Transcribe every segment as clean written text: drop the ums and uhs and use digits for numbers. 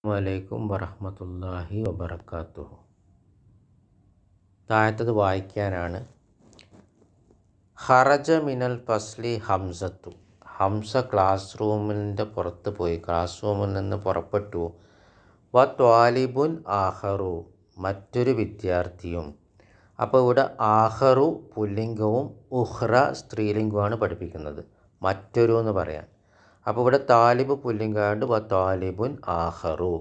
വലൈക്കും വറഹ്മത്തുള്ളാഹി വബറകാതുഹു. താഴത്തത് വായിക്കാനാണ്. ഖറജ മിനൽ ഫസ്ലി ഹംസത്തു. ഹംസ ക്ലാസ് റൂമിൻ്റെ പുറത്ത് പോയി, ക്ലാസ് റൂമിൽ നിന്ന് പുറപ്പെട്ടു. വ ത്വാലിബുൻ ആഹറു, മറ്റൊരു വിദ്യാർത്ഥിയും. അപ്പോൾ ഇവിടെ ആഹറു പുല്ലിംഗവും ഉഹ്റ സ്ത്രീലിംഗവുമാണ് പഠിപ്പിക്കുന്നത്. മറ്റൊരു എന്ന് പറയാൻ. അപ്പോൾ ഇവിടെ താലിബ് പുല്ലിംഗാണ്ട് വ താലിബുൻ ആഹറു,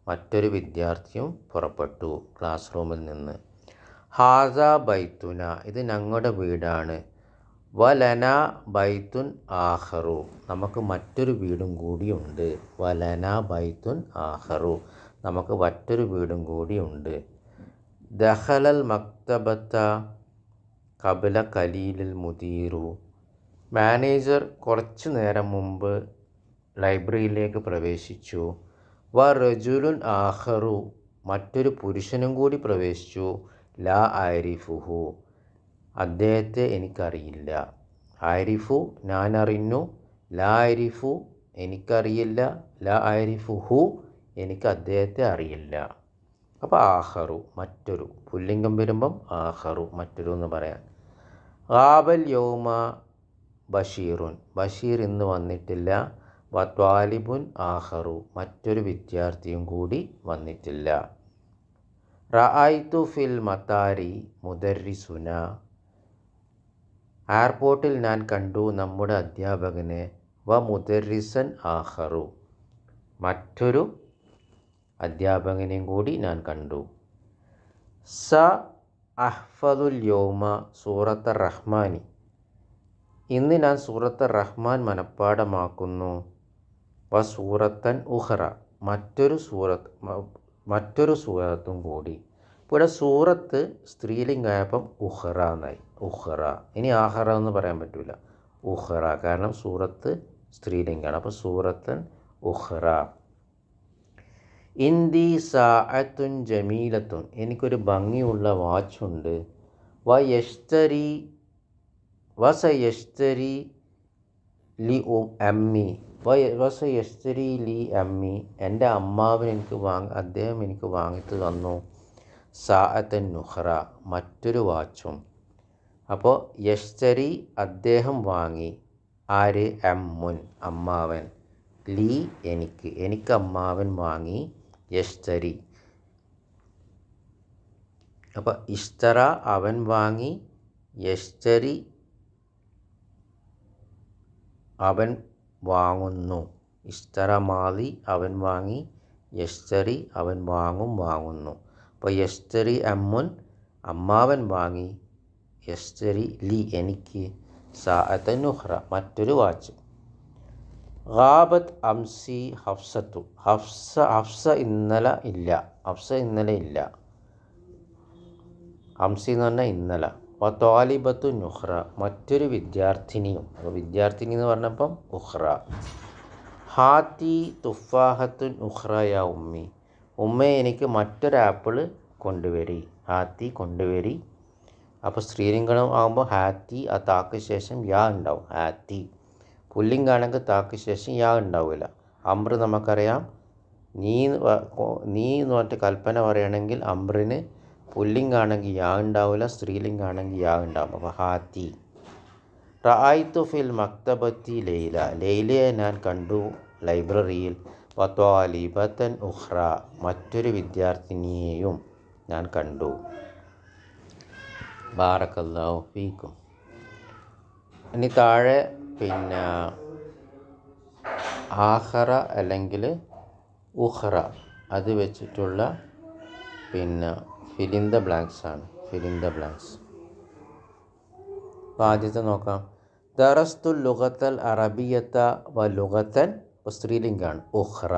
മറ്റൊരു വിദ്യാർത്ഥിയും പുറപ്പെട്ടു ക്ലാസ് റൂമിൽ നിന്ന്. ഹാസ ബൈത്തുന, ഇത് ഞങ്ങളുടെ വീടാണ്. വലന ബൈത്തുൻ ആഹറു, നമുക്ക് മറ്റൊരു വീടും കൂടിയുണ്ട്. വലന ബൈത്തുൻ ആഹറു, നമുക്ക് മറ്റൊരു വീടും കൂടിയുണ്ട്. ദഖലൽ മക്തബത്ത ഖബല ഖലീലിൽ മുദീറു, മാനേജർ കുറച്ചു നേരം മുമ്പ് ലൈബ്രറിയിലേക്ക് പ്രവേശിച്ചു. വ റജുലുൻ ആഹറു, മറ്റൊരു പുരുഷനും കൂടി പ്രവേശിച്ചു. ലാ ആരിഫുഹു, അദ്ദേഹത്തെ എനിക്കറിയില്ല. ആരിഫു ഞാൻ അറിഞ്ഞു, ലാ ആരിഫു എനിക്കറിയില്ല, ലാ ആരിഫുഹു എനിക്ക് അദ്ദേഹത്തെ അറിയില്ല. അപ്പോൾ ആഹറു മറ്റൊരു, പുല്ലിംഗം വരുമ്പം ആഹറു മറ്റൊരു എന്ന് പറയാൻ. ഖാബൽ യൗമ ബഷീറുൻ, ബഷീർ ഇന്ന് വന്നിട്ടില്ല. വ ത്വാലിബുൻ ആഹറു, മറ്റൊരു വിദ്യാർത്ഥിയും കൂടി വന്നിട്ടില്ല. റഅയ്തു ഫിൽ മതാരി മുദർരിസുന, എയർപോർട്ടിൽ ഞാൻ കണ്ടു നമ്മുടെ അധ്യാപകനെ. വ മുദർരിസൻ ആഹറു, മറ്റൊരു അധ്യാപകനെയും കൂടി ഞാൻ കണ്ടു. സ അഹ്ഫദുൽ യൗമ സൂറത്ത റഹ്മാനി, ഇന്ന് ഞാൻ സൂറത്ത റഹ്മാൻ മനഃപ്പാഠമാക്കുന്നു. വ സൂറത്തൻ ഉഹ്റ, മറ്റൊരു സൂറത്തും കൂടി. ഇവിടെ സൂറത്ത് സ്ത്രീലിംഗായപ്പം ഉഹ്റ എന്നായി. ഉഹ്റ, ഇനി ആഹറ എന്ന് പറയാൻ പറ്റില്ല, ഉഹ്റ, കാരണം സൂറത്ത് സ്ത്രീലിംഗാണ്. അപ്പോൾ സൂറത്തൻ ഉഹ്റ. ഇന്ദി സാഅത്തുൻ ജമീലത്തുൻ, എനിക്കൊരു ഭംഗിയുള്ള വാച്ചുണ്ട്. വസയഷ്തരി ലി അമ്മി, വസയഷ്തരി ലി അമ്മി, എൻ്റെ അമ്മാവൻ അദ്ദേഹം എനിക്ക് വാങ്ങിച്ചു തന്നു. സാഅത്തൻ നുഹ്റ, മറ്റൊരു വാച്ചും. അപ്പോൾ യഷ്തരി അദ്ദേഹം വാങ്ങി, ആര്? അമ്മുൻ അമ്മാവൻ, ലീ എനിക്ക് അമ്മാവൻ വാങ്ങി. യഷ്തരി, അപ്പോൾ ഇഷ്തറ അവൻ വാങ്ങി, യഷ്തരി അവൻ വാങ്ങുന്നു. ഇഷ്തറ മാലി അവൻ വാങ്ങി, യഷ്തരി അവൻ വാങ്ങുന്നു. അപ്പോൾ യഷ്തരി അമ്മുൻ അമ്മാവൻ വാങ്ങി, യഷ്തരി ലി എനിക്ക്, സാഅത്തൻ നുഹ്റ മറ്റൊരു വാച്ച്. ഗാബത്ത് അംസി ഹഫ്സത്തു, ഹഫ്സ ഇന്നലെ ഇല്ല. അംസി എന്ന് പറഞ്ഞാൽ ഇന്നലെ. വ ത്വാലിബത്തു നുഹ്റ, മറ്റൊരു വിദ്യാർത്ഥിനിയും. അപ്പോൾ വിദ്യാർത്ഥിനി എന്ന് പറഞ്ഞപ്പം ഉഹ്റ. ഹാത്തി തുഫാഹത്തുൻ ഉഹ്റ യാ ഉമ്മി, ഉമ്മയെ എനിക്ക് മറ്റൊരു ആപ്പിൾ കൊണ്ടുവരി. ഹാത്തി കൊണ്ടുവരി. അപ്പോൾ സ്ത്രീലിംഗം ആകുമ്പോൾ ഹാത്തി, ആ താക്ക് ശേഷം യാ ഉണ്ടാവും. ഹാത്തി. പുല്ലിംഗാണെങ്കിൽ താക്ക് ശേഷം യാ ഉണ്ടാവില്ല. അമ്ര നമുക്കറിയാം, നീ എന്ന് പറഞ്ഞിട്ട് കൽപ്പന പറയുകയാണെങ്കിൽ അമ്രിന് പുല്ലിംഗാണെങ്കിൽ യാ ഉണ്ടാവില്ല, സ്ത്രീലിംഗാണെങ്കിൽ യാ ഉണ്ടാവും. അപ്പോൾ ഹാത്തി. റഅയ്തു ഫിൽ മക്തബത്തി ലൈല, ലൈലയെ ഞാൻ കണ്ടു ലൈബ്രറിയിൽ. വ ത്വാലിബത്തൻ ഉഖ്റ, മറ്റൊരു വിദ്യാർത്ഥിനിയെയും ഞാൻ കണ്ടു. ബാറക്കല്ലാഹു ഫീക്കും. ഇനി താഴെ ആഖറ അല്ലെങ്കിൽ ഉഖ്റ അത് വെച്ചിട്ടുള്ള ഫിൽ ഇൻ ദ ബ്ലാങ്ക്സ് ആണ്. അപ്പോൾ ആദ്യത്തെ നോക്കാം. ദറസ്തുൽ ലുഗത്തൽ അറബിയത്ത വ ലുഗത്തൻ, സ്ത്രീലിംഗാണ്, ഉഖ്റ,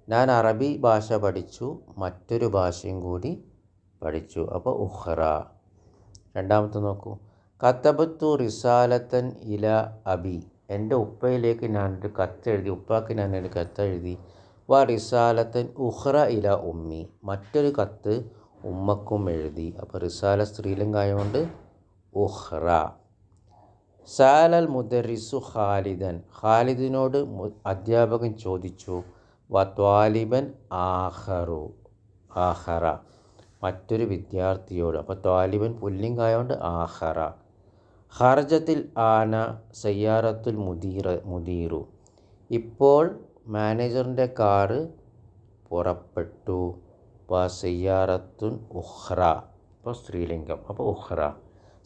ഞാൻ അറബി ഭാഷ പഠിച്ചു, മറ്റൊരു ഭാഷയും കൂടി പഠിച്ചു. അപ്പോൾ ഉഖ്റ. രണ്ടാമത്തെ നോക്കൂ. കതബത്തു റിസാലത്തൻ ഇല അബി, എൻ്റെ ഉപ്പയിലേക്ക് ഞാനൊരു കത്തെഴുതി, ഉപ്പാക്ക് ഞാനൊരു കത്തെഴുതി. വ റിസാലത്തൻ ഉഖ്റ ഇല ഉമ്മി, മറ്റൊരു കത്ത് ഉമ്മക്കും എഴുതി. അപ്പോൾ റിസാല സ്ത്രീലിംഗായതുകൊണ്ട് ഉഖ്റ. സാലൽ മുദരിസു ഖാലിദൻ, ഖാലിദിനോട് അധ്യാപകൻ ചോദിച്ചു. വത്വാലിബൻ ആഹറ മറ്റൊരു വിദ്യാർത്ഥിയോട്. അപ്പോൾ ത്വാലിബൻ പുല്ലിംഗായതുകൊണ്ട് ആഹറ. ഖർജത്തിൽ ആന സയ്യാറത്തുൽ മുദീറു ഇപ്പോൾ മാനേജറിൻ്റെ കാറ് പുറപ്പെട്ടു. സയ്യാറത്തുൻ ഉഖ്റ അപ്പോൾ സ്ത്രീലിംഗം. അപ്പോൾ ഉഖ്റ.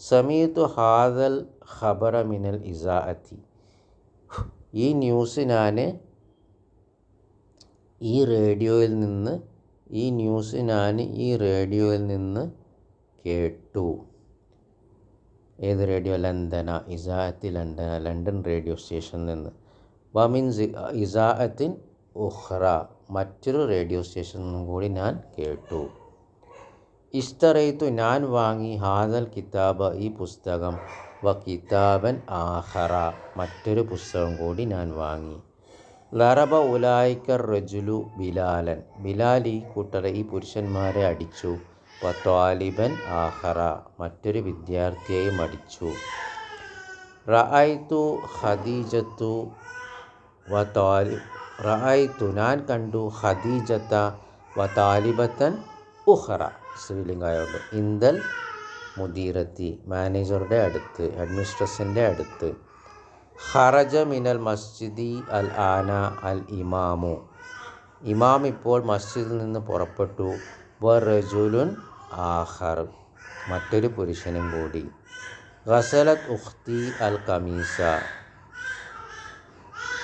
സമീതു ഹാദൽ ഖബറ മിനൽ ഇസാഅത്തി ഈ ന്യൂസ് ഞാൻ ഈ റേഡിയോയിൽ നിന്ന് കേട്ടു. ഏത് റേഡിയോ? ലണ്ടന. ഇസാഅത്തി ലണ്ടന, ലണ്ടൻ റേഡിയോ സ്റ്റേഷനിൽ നിന്ന്. വമിൻ ഇസാഅത്തിൻ ഉഖ്റ മറ്റൊരു റേഡിയോ സ്റ്റേഷനിൽ നിന്നും കൂടി ഞാൻ കേട്ടു. ഇസ്തറൈത്തു ഞാൻ വാങ്ങി ഹാദൽ കിതാബ ഈ പുസ്തകം വ കിതാബൻ ആഖറ മറ്റൊരു പുസ്തകം കൂടി ഞാൻ വാങ്ങി. ലറബ ഉലായിക്കർ റജുലു ബിലാലൻ ബിലാൽ ഈ കൂട്ടരെ ഈ പുരുഷന്മാരെ അടിച്ചു. വ ത്വാലിബൻ ആഖറ മറ്റൊരു വിദ്യാർത്ഥിയെയും അടിച്ചു. റഅയ്തു ഖദീജത്തു റഅയ്തു ഞാൻ കണ്ടു ഖദീജത്ത വ താലിബത്തൻ ഉഖറ സ്ത്രീലിംഗായോണ്ട് ഇന്ദൽ മുദീറത്തി മാനേജറുടെ അടുത്ത്, അഡ്മിനിസ്ട്രേഷൻ്റെ അടുത്ത്. ഖറജ മിനൽ മസ്ജിദി അൽ ആന അൽ ഇമാമു ഇമാം ഇപ്പോൾ മസ്ജിദിൽ നിന്ന് പുറപ്പെട്ടു. വ റജുലുൻ ആഖർ മറ്റൊരു പുരുഷനും കൂടി. ഗസലത് ഉഖ്തി അൽ കമീസ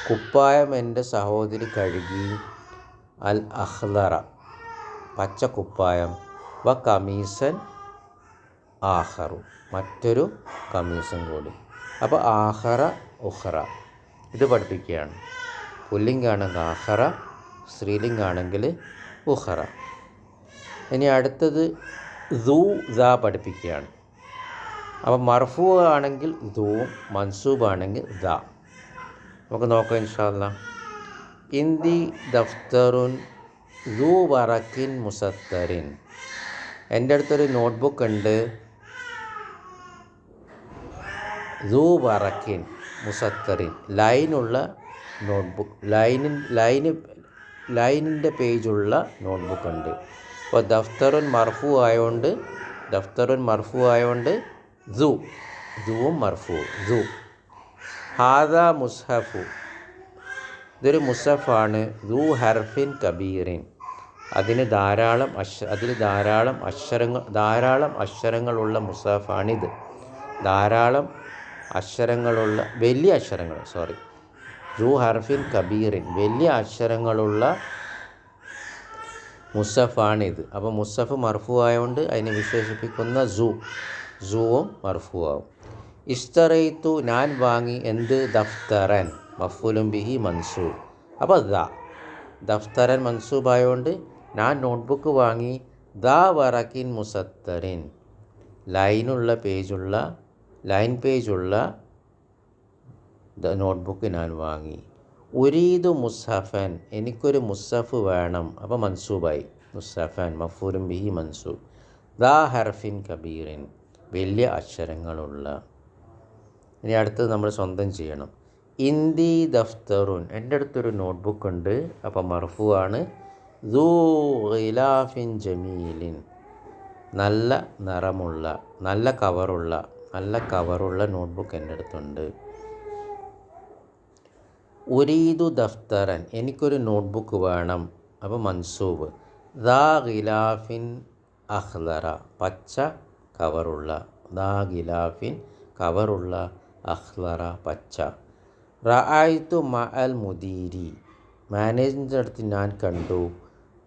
കുപ്പായം എൻ്റെ സഹോദരി കഴുകി. അൽ അഖ്ലറ പച്ച കുപ്പായം. വ കമീസൻ ആഖറു മറ്റൊരു കമീസും കൂടി. അപ്പോൾ ആഖറ ഉഖ്റ ഇത് പഠിപ്പിക്കുകയാണ്. പുല്ലിംഗാണെങ്കിൽ ആഖറ, സ്ത്രീലിംഗാണെങ്കിൽ ഉഖ്റ. ഇനി അടുത്തത് ദൂ ദാ പഠിപ്പിക്കുകയാണ്. അപ്പോൾ മർഫൂ ആണെങ്കിൽ ദൂവും മൻസൂബാണെങ്കിൽ ദാ. നമുക്ക് നോക്കാം ഇൻഷാ അല്ലാഹ്. ഇന്ദി ദഫ്തറുൻ ദൂ വറക്കിൻ മുസത്തറിൻ എൻ്റെ അടുത്തൊരു നോട്ട്ബുക്ക് ഉണ്ട്. ദൂ വറക്കിൻ മുസത്തറിൻ ലൈനുള്ള നോട്ട്ബുക്ക് ലൈനിൻ്റെ പേജുള്ള നോട്ട്ബുക്ക് ഉണ്ട്. അപ്പോൾ ദഫ്തറുൻ മർഫൂ ആയതുകൊണ്ട് ദൂവും മർഫൂ ദൂ. ഹാദാ മുസ്ഹഫു ഇതൊരു മുസഫാണ്. ദൂ ഹർഫിൻ കബീറിൻ അതിന് ധാരാളം അക്ഷരങ്ങളുള്ള മുസഫാണിത്. ധാരാളം അക്ഷരങ്ങളുള്ള വലിയ അക്ഷരങ്ങൾ ദൂ ഹർഫിൻ കബീറിൻ വലിയ അക്ഷരങ്ങളുള്ള മുസഫാണിത്. അപ്പോൾ മുസഫ് മർഫൂ ആയതുകൊണ്ട് അതിനെ വിശേഷിപ്പിക്കുന്ന സൂവും മർഫൂ ആവും. ഇസ്തറൈത്തു ഞാൻ വാങ്ങി എന്ത്? ദഫ്തറൻ മഫ്ഊലുൻ ബിഹി മൻസൂബ്. അപ്പോൾ ദഫ്തറൻ മൻസൂബായതുകൊണ്ട് ഞാൻ നോട്ട്ബുക്ക് വാങ്ങി. ദാ വറക്കിൻ മുസത്തറിൻ ലൈൻ പേജുള്ള നോട്ട്ബുക്ക് ഞാൻ വാങ്ങി. ഉരീദു മുസ്ഹഫൻ എനിക്കൊരു മുസ്ഹഫ് വേണം. അപ്പോൾ മൻസൂബായി മുസ്ഹഫൻ മഫ്ഊലുൻ ബിഹി മൻസൂബ്. ദാ ഹർഫിൻ കബീറിൻ വലിയ അക്ഷരങ്ങളുള്ള. ഇനി അടുത്തത് നമ്മൾ സ്വന്തം ചെയ്യണം. ഇന്ദി ദഫ്തറുൻ എൻ്റെ അടുത്തൊരു നോട്ട്ബുക്ക് ഉണ്ട്. അപ്പോൾ മർഫൂ ആണ്. ദൂ ഗിലാഫിൻ ജമീലിൻ നല്ല നിറമുള്ള നല്ല കവറുള്ള നോട്ട്ബുക്ക് എൻ്റെ അടുത്തുണ്ട്. ഉരീദു ദഫ്തറൻ എനിക്കൊരു നോട്ട്ബുക്ക് വേണം. അപ്പോൾ മൻസൂബ്. ദാ ഗിലാഫിൻ അഖ്ലറ പച്ച കവറുള്ള. ദാ ഗിലാഫിൻ കവറുള്ള അഖ്ലറ പച്ച. റഅയ്തു മഅൽ മുദീരി മാനേജറിൻ്റെ അടുത്ത് ഞാൻ കണ്ടു.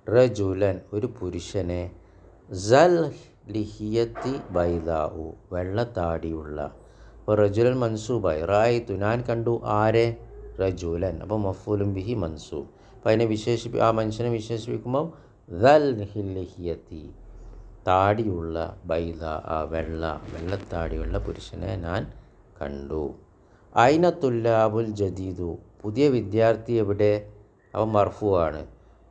റജുലൻ ഒരു പുരുഷനെ. സൽ ലിഹിയത്തി ബൈദാഉ വെള്ളത്താടിയുള്ള. അപ്പോൾ റജുലൻ മൻസൂബായി. റഅയ്തു ഞാൻ കണ്ടു ആരെ? റജുലൻ. അപ്പോൾ മഫ്ഊലുൻ ബിഹി മൻസൂബ്. അപ്പോൾ അതിനെ ആ മനുഷ്യനെ വിശേഷിപ്പിക്കുമ്പോൾ സൽ ലിഹിയത്തി താടിയുള്ള ബൈദ വെള്ളത്താടിയുള്ള പുരുഷനെ ഞാൻ കണ്ടു. ഐന തുല്ലാബുൽ ജദീദു പുതിയ വിദ്യാർത്ഥി എവിടെ? അവ മർഫൂ ആണ്.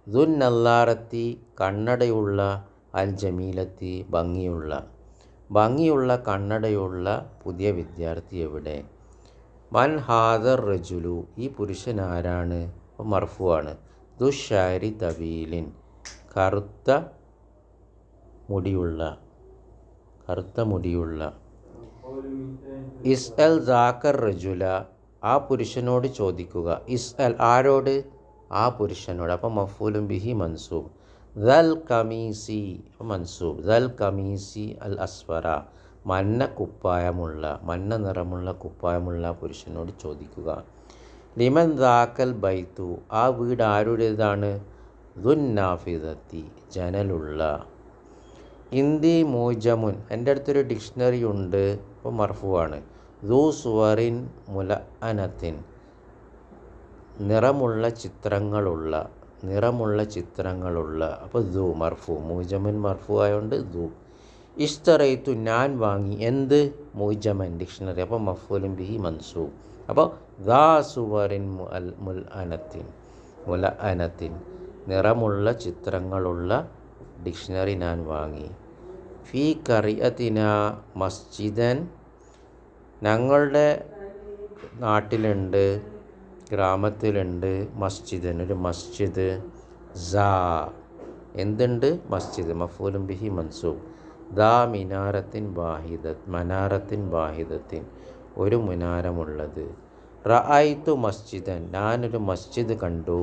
ദുൻ നല്ലാറത്തി കണ്ണടയുള്ള. അൽ ജമീലത്തി ഭംഗിയുള്ള കണ്ണടയുള്ള പുതിയ വിദ്യാർത്ഥി എവിടെ? മൻ ഹാദർ റജുലു ഈ പുരുഷൻ ആരാണ്? അപ്പോൾ മർഫൂ ആണ്. ദുഷാരി തവീലിൻ കറുത്ത മുടിയുള്ള ഇസ്അൽ ദാക്കർ റജുല ആ പുരുഷനോട് ചോദിക്കുക. ഇസ്അൽ ആരോട്? ആ പുരുഷനോട്. അപ്പം മഫൂലും ബിഹി മൻസൂബ്. ദൽ കമീസി മൻസൂബ്. ദൽ കമീസി അൽ അസ്വറ മഞ്ഞ നിറമുള്ള കുപ്പായമുള്ള പുരുഷനോട് ചോദിക്കുക. ലിമൻ ദാക്കൽ ബൈത്തു ആ വീട് ആരുടേതാണ്? ദുന്നാഫിദത്തി ജനലുള്ള. ഇന്ദി മൂജമുൻ എൻ്റെ അടുത്തൊരു ഡിക്ഷണറി ഉണ്ട്. ഇപ്പോൾ മർഫുവാണ്. ദൂ സുവറിൻ മുലഅനത്തിൻ നിറമുള്ള ചിത്രങ്ങളുള്ള. അപ്പോൾ ദൂ മർഫു, മൂജമുൻ മർഫു ആയതുകൊണ്ട് ദൂ. ഇഷ്തറൈത്തു ഞാൻ വാങ്ങി. എന്ത്? മൂജമൻ ഡിക്ഷണറി. അപ്പോൾ മഫ്ഊലുൻ ബിഹി മൻസൂബ്. അപ്പോൾ ദാ സുവറിൻ മുലഅനത്തിൻ നിറമുള്ള ചിത്രങ്ങളുള്ള ഡിക്ഷണറി ഞാൻ വാങ്ങി. ഫീ ഖറിയത്തിന മസ്ജിദൻ ഞങ്ങളുടെ നാട്ടിലുണ്ട്, ഗ്രാമത്തിലുണ്ട് മസ്ജിദൻ ഒരു മസ്ജിദ്. സാ എന്തുണ്ട്? മസ്ജിദ്. മഫ്ഊലുൻ ബിഹി മൻസൂബ്. ദാ മനാറത്തിൻ വാഹിദത്തിൻ ഒരു മുനാരമുള്ളത്. റഅയ്തു മസ്ജിദൻ ഞാനൊരു മസ്ജിദ് കണ്ടു.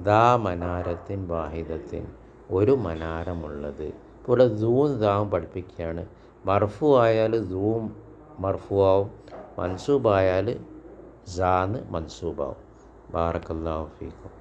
ദാ മനാരത്തിൻ വാഹിദത്തിൻ ഒരു മനാരമുള്ളത്. ഇപ്പോൾ ഇവിടെ ദൂം ദാം പഠിപ്പിക്കുകയാണ്. മർഫു ആയാൽ ദൂം മർഫുവാവും, മൻസൂബായാൽ സാന്ന് മൻസൂബാവും. ബാറക്കല്ലാഹു ഫീക്കും.